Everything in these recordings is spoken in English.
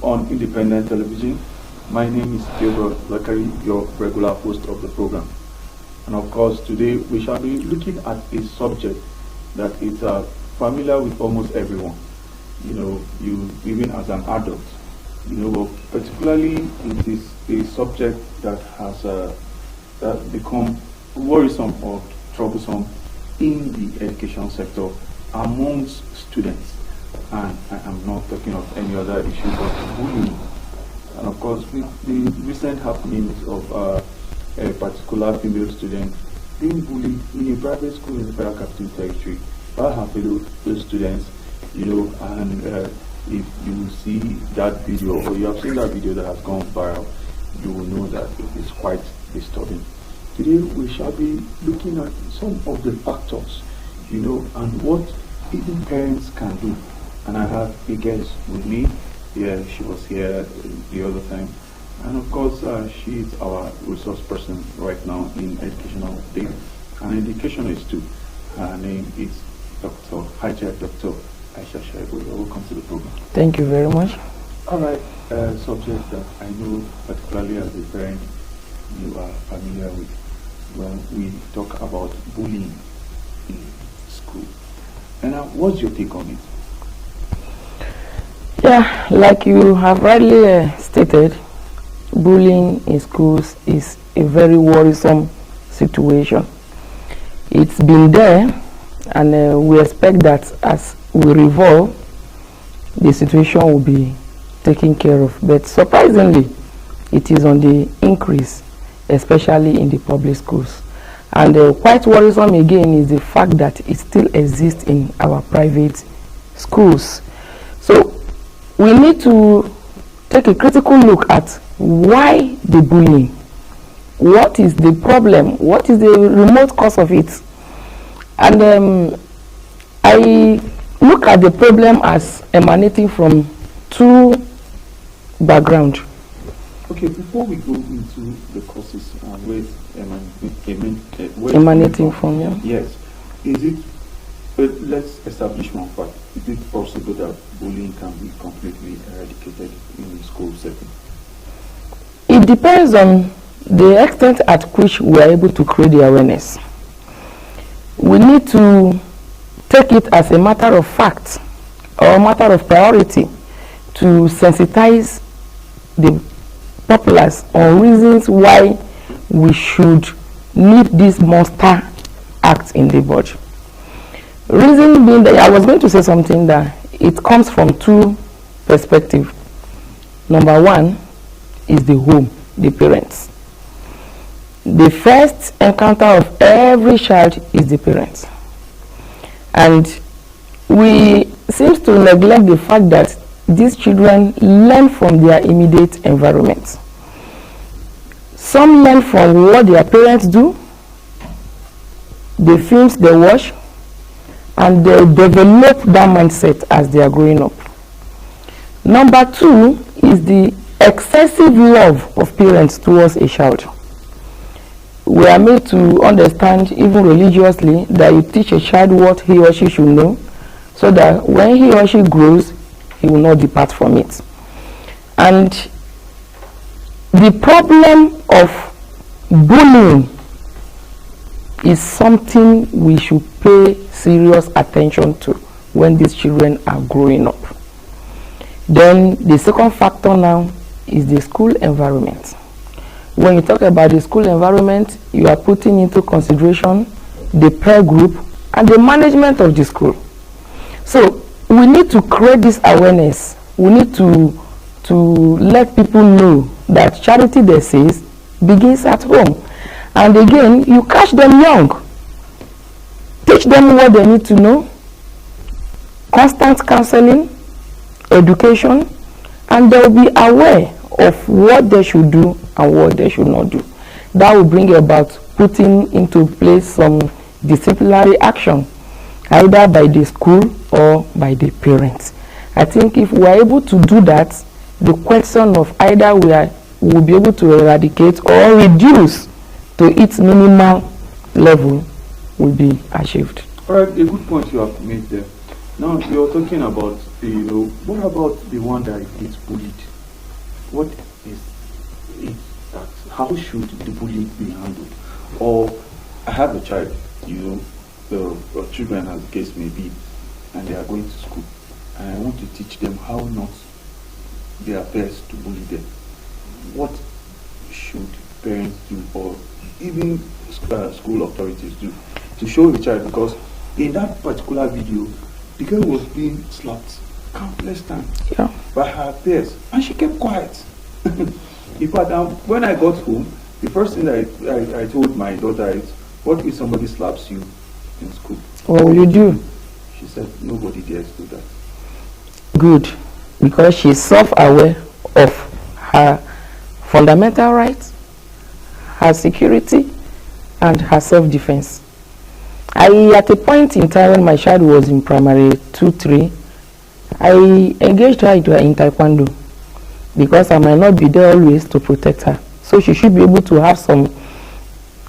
on Independent Television. My name is Theodore Lakari, your regular host of the program. And of course, today we shall be looking at a subject that is familiar with almost everyone. You know, you even as an adult. You know, but particularly it is a subject that has become worrisome or troublesome in the education sector amongst students. And I am not talking of any other issue but bullying. And of course, with the recent happenings of a particular female student being bullied in a private school in the Federal Capital Territory by her fellow students, you know, and if you see that video or you have seen that video that has gone viral, you will know that it is quite disturbing. Today we shall be looking at some of the factors, you know, and what even parents can do. And I have a guest with me. Yeah, she was here the other time. And of course, she is our resource person right now in educational data. And educationist too. Her name is Dr. Dr. Aisha Shaibu. Welcome to the program. Thank you very much. All right, subject that I know particularly as a parent you are familiar with when we talk about bullying in school. And what's your take on it? Yeah, like you have rightly stated, bullying in schools is a very worrisome situation. It's been there, and we expect that as we revolve, the situation will be taken care of. But surprisingly, it is on the increase, especially in the public schools. And quite worrisome again is the fact that it still exists in our private schools. So we need to take a critical look at why the bullying. What is the problem? What is the remote cause of it? And I look at the problem as emanating from two backgrounds. Okay, before we go into the causes where emanating from, yeah. Yes. Is it, let's establish one fact. Is it possible that bullying can be completely eradicated in the school setting? It depends on the extent at which we are able to create the awareness. We need to take it as a matter of fact or a matter of priority to sensitize the populace on reasons why we should nip this monster act in the bud. Reason being that I was going to say something that it comes from two perspectives. Number one is the home, the parents. The first encounter of every child is the parents. And we seem to neglect the fact that these children learn from their immediate environment. Some learn from what their parents do, the films they watch, and they develop that mindset as they are growing up. Number two is the excessive love of parents towards a child. We are made to understand, even religiously, that you teach a child what he or she should know, so that when he or she grows, he will not depart from it. And the problem of bullying is something we should pay serious attention to when these children are growing up. Then the second factor now is the school environment. When you talk about the school environment, you are putting into consideration the peer group and the management of the school. So we need to create this awareness. We need to let people know that charity, they say, begins at home. And again, you catch them young. Teach them what they need to know. Constant counseling, education, and they will be aware of what they should do and what they should not do. That will bring about putting into place some disciplinary action, either by the school or by the parents. I think if we are able to do that, the question of either we will be able to eradicate or reduce to its minimal level will be achieved. All right, a good point you have made there. Now you're talking about what about the one that gets bullied? what is it that, how should the bullying be handled? Or I have a child, the children as the case may be, and they are going to school, and I want to teach them how not their peers to bully them. What should parents do, or even school authorities do, to show the child? Because in that particular video, the girl was being slapped countless times by her peers, and she kept quiet. In fact, when I got home, the first thing I told my daughter is, what if somebody slaps you in school? What will you do? She said, nobody dares do that. Good, because she's self-aware of her fundamental rights, her security, and her self-defense. At a point in time when my child was in primary 2-3, I engaged her in taekwondo because I might not be there always to protect her. So she should be able to have some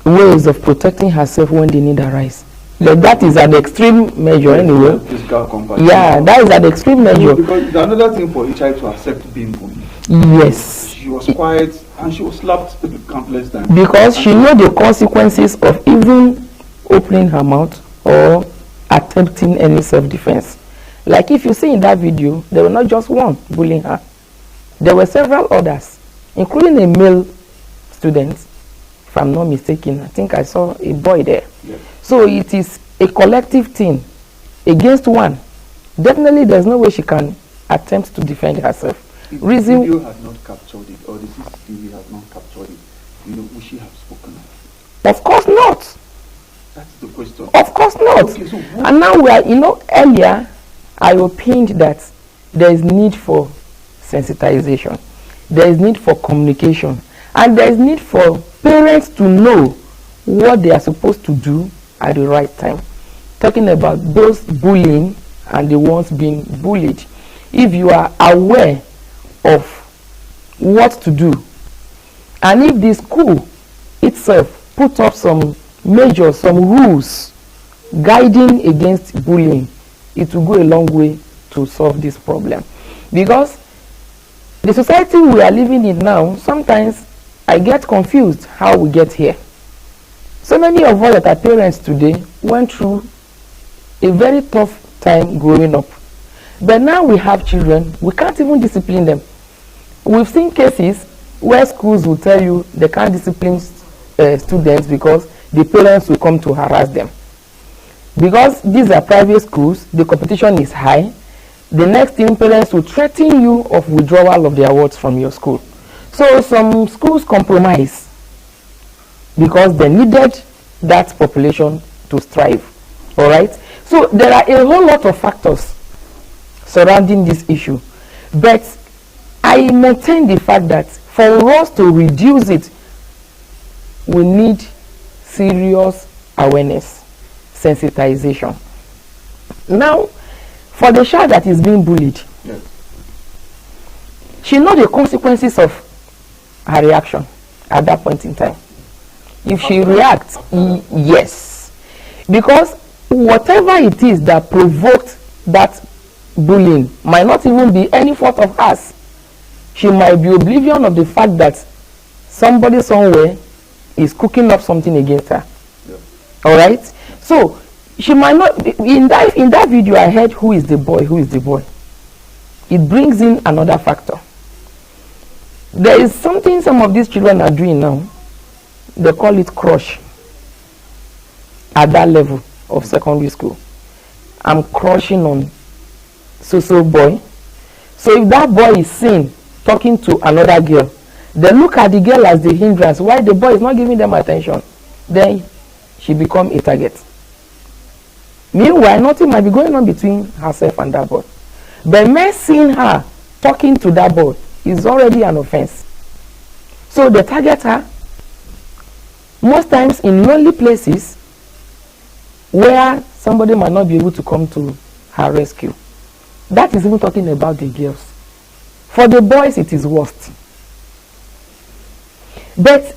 ways of protecting herself when the need arise. Like that is an extreme measure anyway. Yeah, that is an extreme measure. Because another thing for a child to accept being bullied. Yes. She was quiet and she was slapped countless times. Because she knew the consequences of even opening her mouth or attempting any self-defense. Like if you see in that video, there were not just one bullying her. There were several others, including a male student, if I'm not mistaken. I think I saw a boy there. Yes. So it is a collective thing against one. Definitely there's no way she can attempt to defend herself. If the video has not captured it, or the CCTV has not captured it, would she have spoken up? Of course not. That's the question. Of course not. Okay, so and now we are, earlier I opined that there is need for sensitization, there is need for communication, and there is need for parents to know what they are supposed to do at the right time. Talking about those bullying and the ones being bullied. If you are aware of what to do, and if the school itself put up some measures, some rules guiding against bullying, it will go a long way to solve this problem. Because the society we are living in now, sometimes I get confused how we get here. So many of us that are parents today went through a very tough time growing up. But now we have children, we can't even discipline them. We've seen cases where schools will tell you they can't discipline students because the parents will come to harass them. Because these are private schools, the competition is high. The next thing, parents will threaten you of withdrawal of the awards from your school. So some schools compromise because they needed that population to strive. All right? So there are a whole lot of factors surrounding this issue. But I maintain the fact that for us to reduce it, we need serious awareness, sensitization. Now, for the child that is being bullied, yes, she knows the consequences of her reaction at that point in time. If she reacts, yes. Because whatever it is that provoked that bullying might not even be any fault of hers. She might be oblivious of the fact that somebody somewhere is cooking up something against her. Yeah. All right? So, she might not, in that video I heard who is the boy. It brings in another factor. There is something some of these children are doing now. They call it crush at that level of secondary school. I'm crushing on so boy. So if that boy is seen talking to another girl, they look at the girl as the hindrance. Why the boy is not giving them attention? Then she becomes a target. Meanwhile, nothing might be going on between herself and that boy. But men seeing her talking to that boy is already an offense. So they target her, most times in lonely places where somebody might not be able to come to her rescue. That is even talking about the girls. For the boys, it is worst. But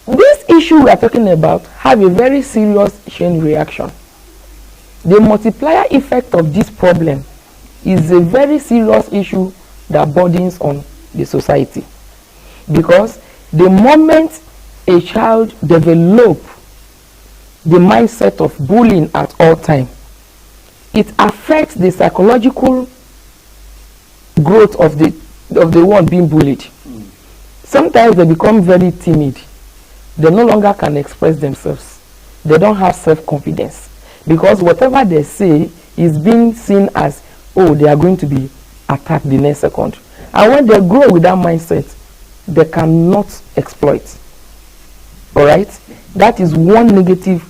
this issue we are talking about have a very serious chain reaction. The multiplier effect of this problem is a very serious issue that burdens on the society. Because the moment a child develops the mindset of bullying at all time, it affects the psychological growth of the one being bullied. Sometimes they become very timid. They no longer can express themselves. They don't have self-confidence, because whatever they say is being seen as, oh, they are going to be attacked the next second. And when they grow with that mindset, they cannot exploit. All right? That is one negative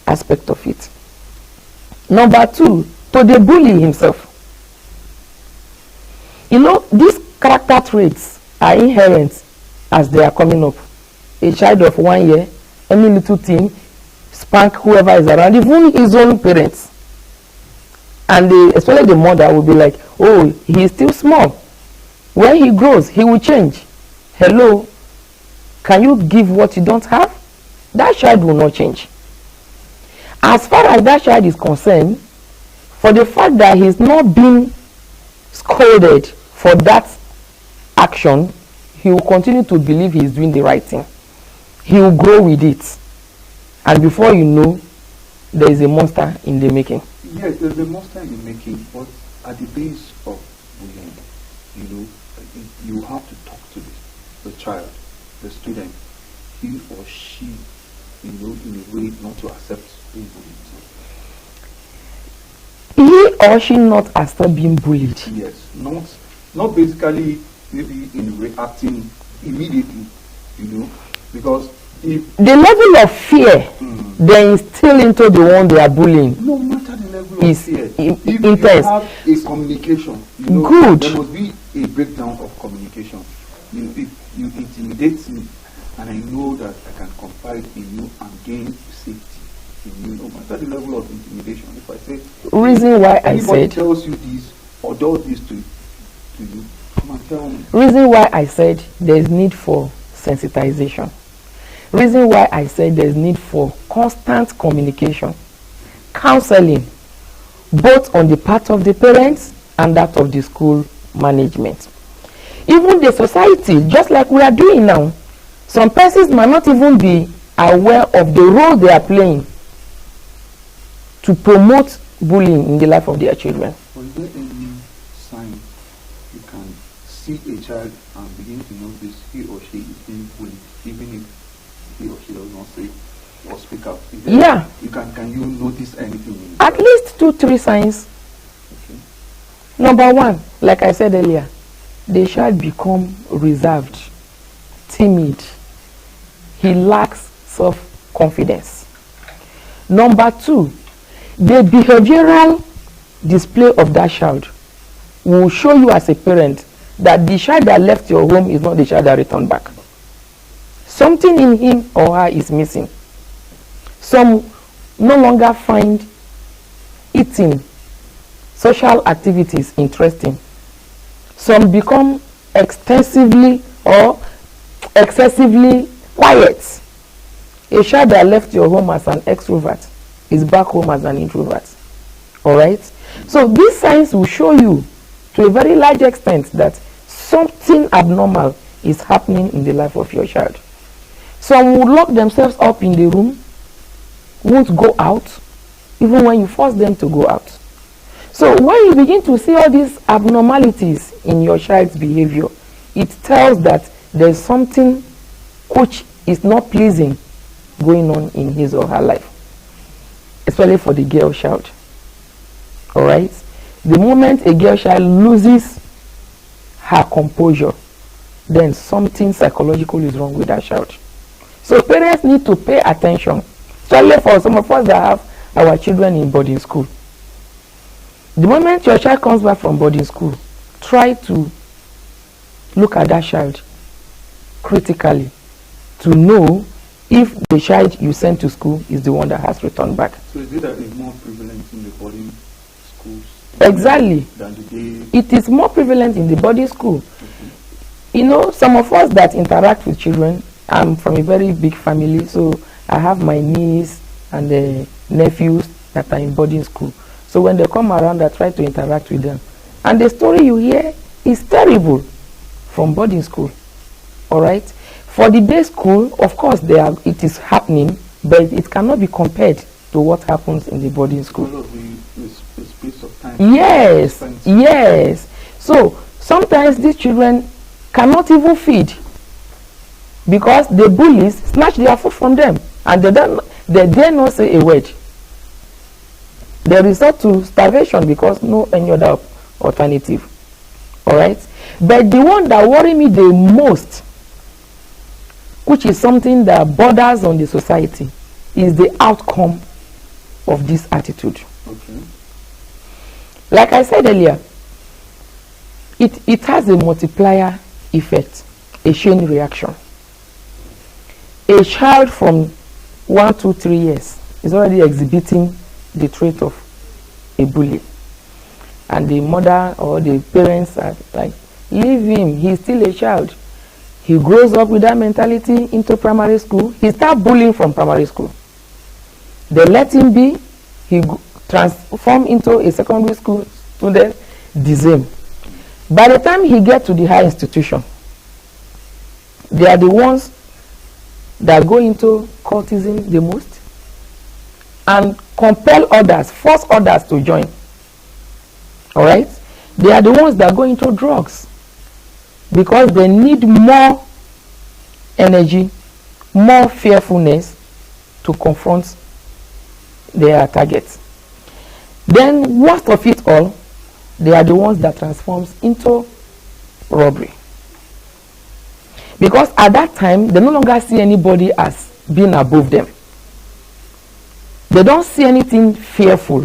aspect of it. Number two, to the bully himself. You know, these character traits are inherent as they are coming up. A child of 1 year, any little thing, spank whoever is around, even his own parents. And especially the mother will be like, oh, he is still small. When he grows, he will change. Hello, can you give what you don't have? That child will not change. As far as that child is concerned, for the fact that he's not being scolded for that action, he will continue to believe he is doing the right thing. He will grow with it. And before you know, there is a monster in the making. Yes, there's a monster in the making, but at the base of bullying, you have to talk to the child, the student, he or she, in a way not to accept being bullied. He or she not accept being bullied. Yes, not basically maybe in reacting immediately, because if the level of fear they instill into the one they are bullying, no matter the level of is fear, intense. if you have a communication, good. There must be a breakdown of communication. If you intimidate me, and I know that I can confide in you and gain safety in you, no matter the level of intimidation. If I say reason why I anybody said tells you this or does this to you, come and tell me. Reason why I said there is need for sensitization. Reason why I said there is need for constant communication, counseling, both on the part of the parents and that of the school management. Even the society, just like we are doing now, some persons might not even be aware of the role they are playing to promote bullying in the life of their children. Is there any sign you can see a child and begin to notice he or she is being bullied, even if he or she does not say or speak out? Yeah. Can you notice anything in At least 2-3 signs. Okay. Number one, like I said earlier, the child become reserved, timid. He lacks self-confidence. Number two, the behavioral display of that child will show you as a parent that the child that left your home is not the child that returned back. Something in him or her is missing. Some no longer find eating, social activities interesting. Some become extensively or excessively quiet. A child that left your home as an extrovert is back home as an introvert. All right? So these signs will show you to a very large extent that something abnormal is happening in the life of your child. Some will lock themselves up in the room, won't go out, even when you force them to go out. So when you begin to see all these abnormalities in your child's behavior, it tells that there's something which is not pleasing going on in his or her life, especially for the girl child. All right? The moment a girl child loses her composure, then something psychological is wrong with that child. So parents need to pay attention, especially for some of us that have our children in boarding school. The moment your child comes back from boarding school, try to look at that child critically to know if the child you sent to school is the one that has returned back. So is it that it's more prevalent in the boarding schools? Exactly. Than the day? It is more prevalent in the boarding school. Okay. You know, some of us that interact with children, I'm from a very big family, so I have my niece and the nephews that are in boarding school. So when they come around, I try to interact with them. And the story you hear is terrible from boarding school. All right. For the day school, of course, it is happening, but it cannot be compared to what happens in the boarding school. Because of the space of time. Yes, yes. So sometimes these children cannot even feed because the bullies snatch their food from them, and they dare not say a word. They resort to starvation because no any other alternative. All right. But the one that worry me the most, which is something that borders on the society, is the outcome of this attitude. Okay. Like I said earlier, it has a multiplier effect, a chain reaction. A child from 1, 2, 3 years is already exhibiting the trait of a bully, and the mother or the parents are like, leave him, he's still a child. He grows up with that mentality into primary school. He starts bullying from primary school. They let him be. He transforms into a secondary school student, the same. By the time he gets to the high institution, they are the ones that go into cultism the most and compel others, force others to join. All right? They are the ones that go into drugs because they need more energy, more fearfulness to confront their targets. Then, worst of it all, they are the ones that transforms into robbery. Because at that time, they no longer see anybody as being above them. They don't see anything fearful,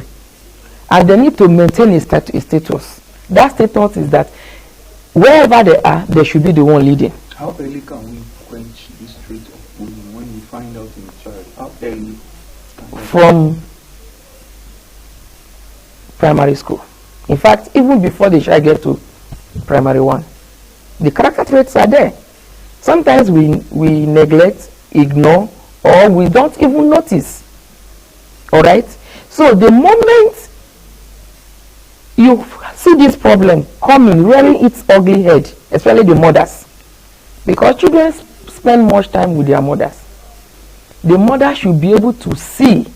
and they need to maintain a status. That status is that wherever they are, they should be the one leading. How early can we quench this trait of bullying when we find out in a child? How early? From primary school. In fact, even before the child gets to primary 1, the character traits are there. Sometimes we neglect, ignore, or we don't even notice. All right? So the moment you see this problem coming, rearing its ugly head, especially the mothers, because children spend much time with their mothers, the mother should be able to see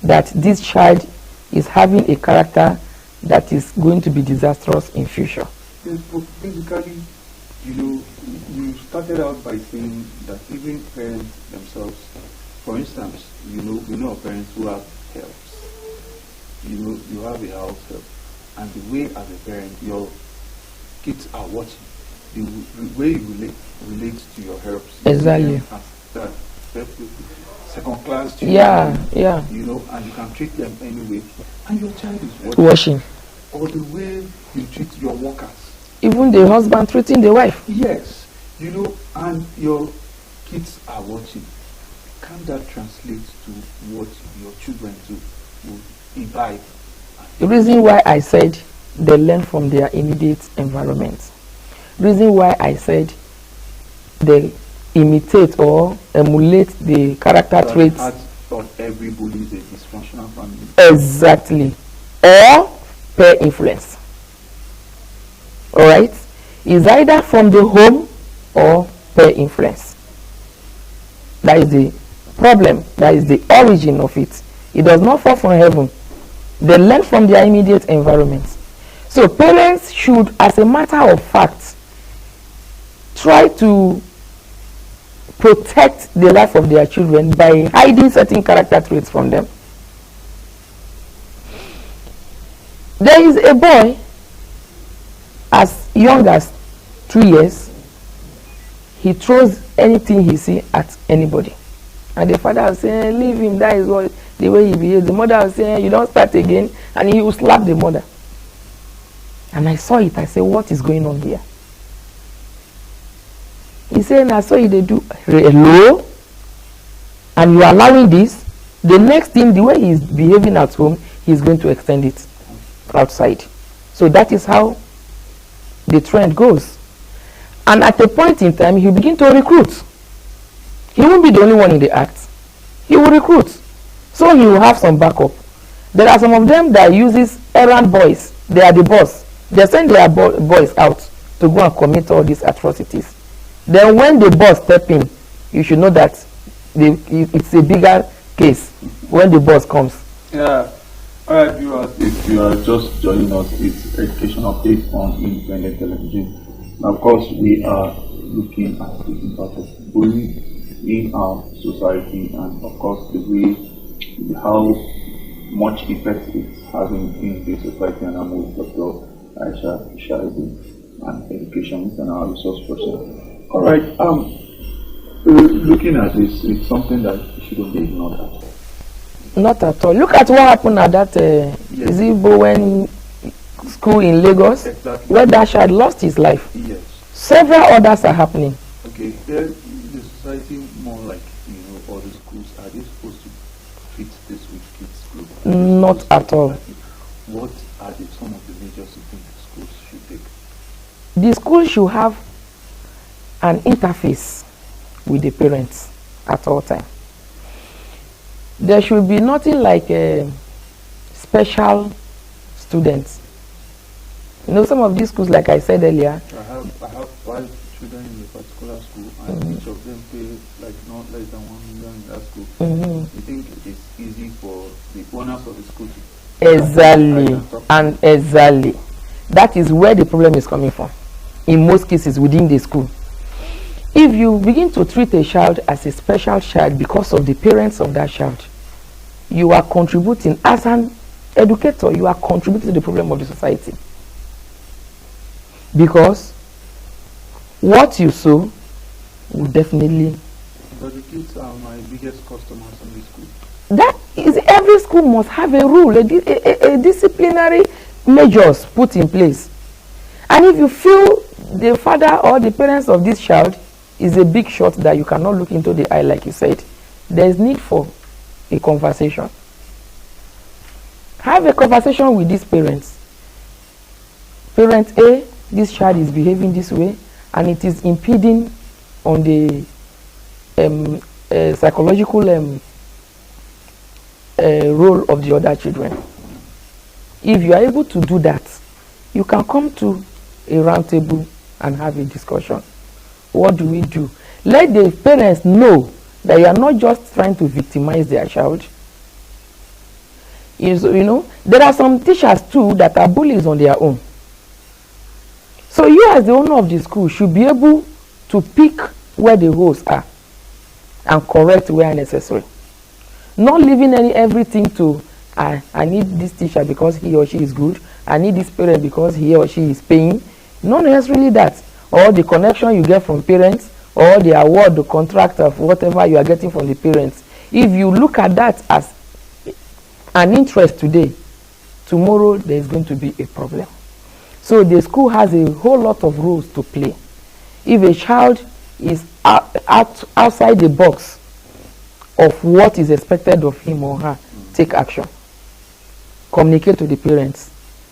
that this child is having a character that is going to be disastrous in future. Yes, but basically, you started out by saying that even parents themselves, for instance, we know parents who have helps. You have a house help, and the way as a parent your kids are watching, the way you relate to your helps. Exactly. Second class children. Yeah. And you can treat them anyway, and your child is watching. Or the way you treat your workers. Even the husband treating the wife. Yes, and your kids are watching. Can that translate to what your children will imbibe? The reason why I said they learn from their immediate environment. The reason why I said they imitate or emulate the character traits. Not every bully is a dysfunctional family. Exactly. Or peer influence. Alright? It's either from the home or peer influence. That is the problem. That is the origin of it. It does not fall from heaven. They learn from their immediate environment. So parents should, as a matter of fact, try to protect the life of their children by hiding certain character traits from them. There is a boy as young as 2 years. He throws anything he sees at anybody, and the father will say, leave him, that is what the way he behaves. The mother will say, you don't start again, and he will slap the mother. And I saw it. I said, what is going on here? He said, I saw you they do hello, and you are allowing this. The next thing, the way he is behaving at home, he is going to extend it outside. So that is how the trend goes. And at a point in time, he will begin to recruit. He won't be the only one in the act. He will recruit. So he will have some backup. There are some of them that uses errand boys. They are the boss. They send their boys out to go and commit all these atrocities. Then when the boss step in, you should know that it's a bigger case when the boss comes. Yeah. All right, viewers, if you are just joining us, it's Education Update on Independent Television. Now, of course, we are looking at the impact of bullying in our society, and of course, the way, how much effect it's having in the society. And I'm with Dr. Aisha Shaibu, an educationist and our resource person. All right, looking at this, it's something that shouldn't be ignored at all. Not at all. Look at what happened at that is it Bowen school in Lagos, Exactly. where that child lost his life. Yes. Several others are happening. Okay. Then the society more like, all the schools, are they supposed to treat this with kids global? Not at all. What are some of the measures you think schools should take? The school should have an interface with the parents at all times. There should be nothing like special students. Some of these schools, like I said earlier. I have 5 children in a particular school, and each of them pay like not less than 1 million in that school. You think it's easy for the owners of the school to Exactly. That is where the problem is coming from. In most cases within the school. If you begin to treat a child as a special child because of the parents of that child, you are contributing, as an educator, you are contributing to the problem of the society. Because what you sow will definitely... But the kids are my biggest customers in the school. That is, every school must have a rule, a disciplinary measures put in place. And if you feel the father or the parents of this child is a big shot that you cannot look into the eye, like you said, there is need for a conversation. Have a conversation with these parents. Parent A, this child is behaving this way, and it is impeding on the psychological role of the other children. If you are able to do that, you can come to a round table and have a discussion. What do we do? Let the parents know that you are not just trying to victimize their child. There are some teachers too that are bullies on their own. So you, as the owner of the school, should be able to pick where the holes are and correct where necessary. Not leaving everything to I need this teacher because he or she is good. I need this parent because he or she is paying. Not necessarily that. Or the connection you get from parents, or the award, the contract of whatever you are getting from the parents. If you look at that as an interest today, tomorrow there is going to be a problem. So the school has a whole lot of roles to play. If a child is outside the box of what is expected of him or her, take action. Communicate to the parents.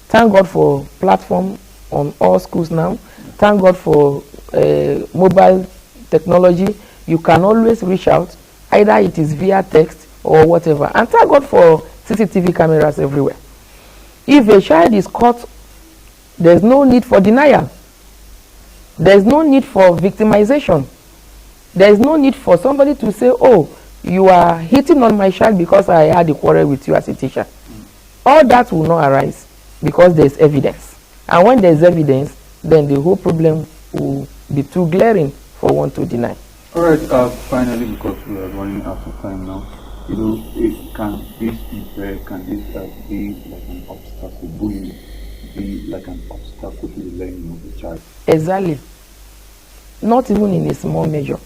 Thank God for platform on all schools now. Thank God for mobile technology. You can always reach out, either it is via text or whatever. And thank God for CCTV cameras everywhere. If a child is caught, there's no need for denial. There's no need for victimization. There's no need for somebody to say, oh, you are hitting on my child because I had a quarrel with you as a teacher. All that will not arise because there's evidence. And when there's evidence, then the whole problem will be too glaring for one to deny. All right, finally, because we are running out of time now, can this be like an obstacle, bullying be like an obstacle to the learning of the child? Exactly. Not even in a small measure.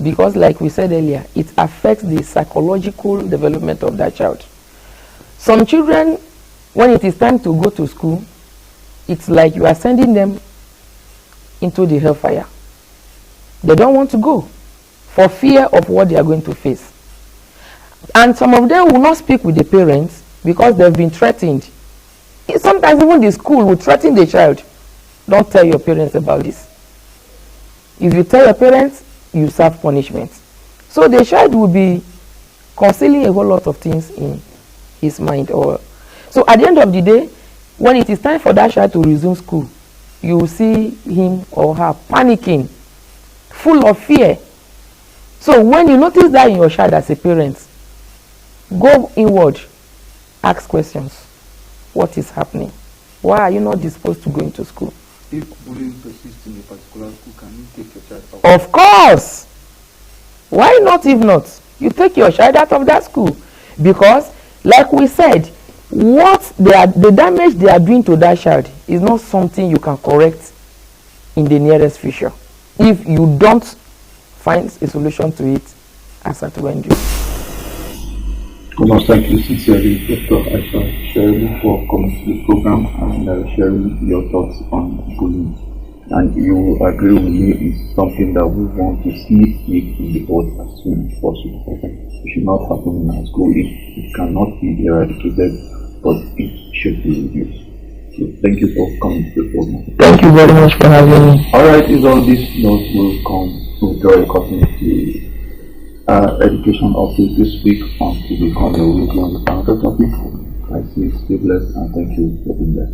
Because like we said earlier, it affects the psychological development of that child. Some children, when it is time to go to school, it's like you are sending them into the hellfire. They don't want to go for fear of what they are going to face. And some of them will not speak with the parents because they've been threatened. Sometimes even the school will threaten the child. Don't tell your parents about this. If you tell your parents, you serve punishment. So the child will be concealing a whole lot of things in his mind. So at the end of the day, when it is time for that child to resume school, you will see him or her panicking, full of fear. So when you notice that in your child as a parent, go inward, ask questions. What is happening? Why are you not disposed to go into school? If bullying persists in a particular school, can you take your child out? Of course. Why not? If not, you take your child out of that school, because like we said, the damage they are doing to that child is not something you can correct in the nearest future if you don't find a solution to it as at when due. I must thank you sincerely, Dr. Aisha Sherry, for coming to the program and sharing your thoughts on bullying. And you will agree with me, it's something that we want to see it in the board as soon as possible. It should not happen in our school. It cannot be eradicated, but it should be reduced. So thank you for coming to the program. Thank you very much for having me. Alright, it's on this note we'll draw a curtain to education update this week until we come your weekly on another topic. I say stay blessed and thank you for being there.